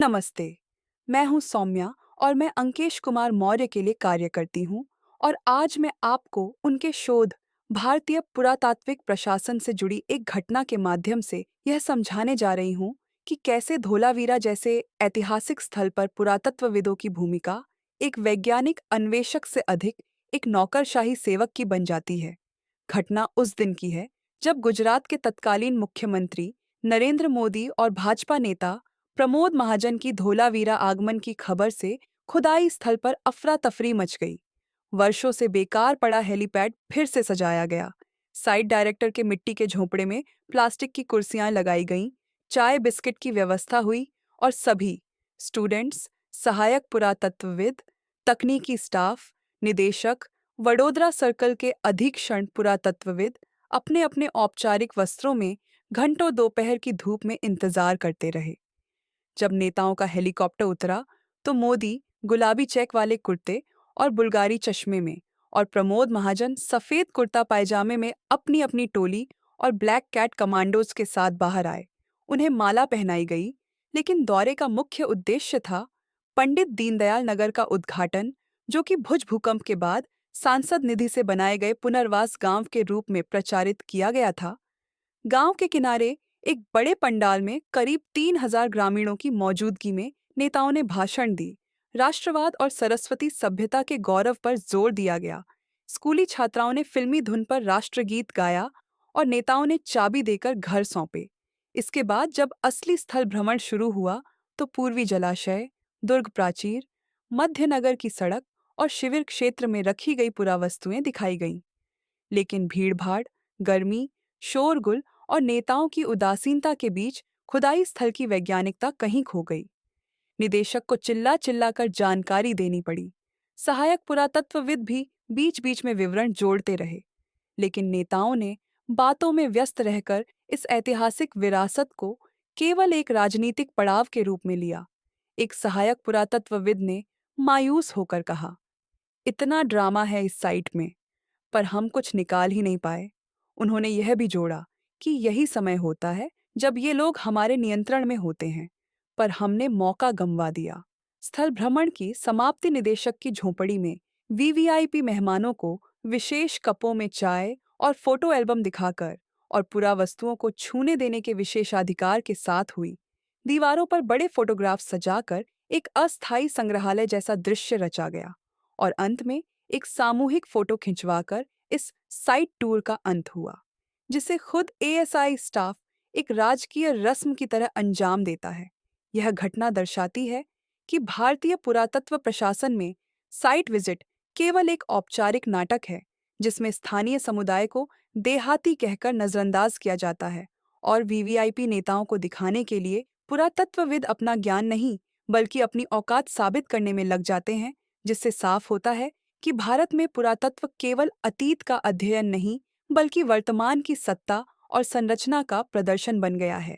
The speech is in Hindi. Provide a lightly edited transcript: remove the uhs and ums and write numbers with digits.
नमस्ते। मैं हूं सौम्या और मैं अंकेश कुमार मौर्य के लिए कार्य करती हूं और आज मैं आपको उनके शोध भारतीय पुरातात्विक प्रशासन से जुड़ी एक घटना के माध्यम से यह समझाने जा रही हूं कि कैसे धोलावीरा जैसे ऐतिहासिक स्थल पर पुरातत्वविदों की भूमिका एक वैज्ञानिक अन्वेषक से अधिक एक नौकरशाही सेवक की बन जाती है। घटना उस दिन की है जब गुजरात के तत्कालीन मुख्यमंत्री नरेंद्र मोदी और भाजपा नेता प्रमोद महाजन की धोलावीरा आगमन की खबर से खुदाई स्थल पर अफरा तफरी मच गई। वर्षों से बेकार पड़ा हेलीपैड फिर से सजाया गया। साइट डायरेक्टर के मिट्टी के झोंपड़े में प्लास्टिक की कुर्सियां लगाई गईं, चाय बिस्किट की व्यवस्था हुई और सभी स्टूडेंट्स, सहायक पुरातत्वविद, तकनीकी स्टाफ, निदेशक, वडोदरा सर्कल के अधीक्षण पुरातत्वविद अपने अपने औपचारिक वस्त्रों में घंटों दोपहर की धूप में इंतजार करते रहे। जब नेताओं का हेलीकॉप्टर उतरा तो मोदी गुलाबी चेक वाले कुर्ते और बुल्गारी चश्मे में और प्रमोद महाजन सफेद कुर्ता पायजामे में अपनी अपनी टोली और ब्लैक कैट कमांडोज के साथ बाहर आए। उन्हें माला पहनाई गई, लेकिन दौरे का मुख्य उद्देश्य था पंडित दीनदयाल नगर का उद्घाटन, जो कि भुज भूकंप के बाद सांसद निधि से बनाए गए पुनर्वास गांव के रूप में प्रचारित किया गया था। गांव के किनारे एक बड़े पंडाल में करीब 3,000 ग्रामीणों की मौजूदगी में नेताओं ने भाषण दी। राष्ट्रवाद और सरस्वती सभ्यता के गौरव पर जोर दिया गया। स्कूली छात्राओं ने फिल्मी धुन पर राष्ट्रगीत गाया और नेताओं ने चाबी देकर घर सौंपे। इसके बाद जब असली स्थल भ्रमण शुरू हुआ तो पूर्वी जलाशय, दुर्ग प्राचीर, मध्यनगर की सड़क और शिविर क्षेत्र में रखी गई पुरावस्तुएं दिखाई गईं। लेकिन भीड़भाड़, गर्मी, शोरगुल और नेताओं की उदासीनता के बीच खुदाई स्थल की वैज्ञानिकता कहीं खो गई। निदेशक को चिल्ला चिल्ला कर जानकारी देनी पड़ी। सहायक पुरातत्वविद भी बीच बीच में विवरण जोड़ते रहे, लेकिन नेताओं ने बातों में व्यस्त रहकर इस ऐतिहासिक विरासत को केवल एक राजनीतिक पड़ाव के रूप में लिया। एक सहायक पुरातत्वविद ने मायूस होकर कहा, इतना ड्रामा है इस साइट में, पर हम कुछ निकाल ही नहीं पाए। उन्होंने यह भी जोड़ा कि यही समय होता है जब ये लोग हमारे नियंत्रण में होते हैं, पर हमने मौका गंवा दिया। स्थल भ्रमण की समाप्ति निदेशक की झोंपड़ी में वीवीआईपी मेहमानों को विशेष कपों में चाय और फोटो एल्बम दिखाकर और पुरावस्तुओं को छूने देने के विशेषाधिकार के साथ हुई। दीवारों पर बड़े फोटोग्राफ सजाकर एक अस्थायी संग्रहालय जैसा दृश्य रचा गया और अंत में एक सामूहिक फोटो खिंचवाकर इस साइट टूर का अंत हुआ, जिसे खुद एएसआई स्टाफ एक राजकीय रस्म की तरह अंजाम देता है। यह घटना दर्शाती है कि भारतीय पुरातत्व प्रशासन में साइट विजिट केवल एक औपचारिक नाटक है, जिसमें स्थानीय समुदाय को देहाती कहकर नजरअंदाज किया जाता है और वीवीआईपी नेताओं को दिखाने के लिए पुरातत्वविद अपना ज्ञान नहीं बल्कि अपनी औकात साबित करने में लग जाते हैं, जिससे साफ होता है कि भारत में पुरातत्व केवल अतीत का अध्ययन नहीं बल्कि वर्तमान की सत्ता और संरचना का प्रदर्शन बन गया है।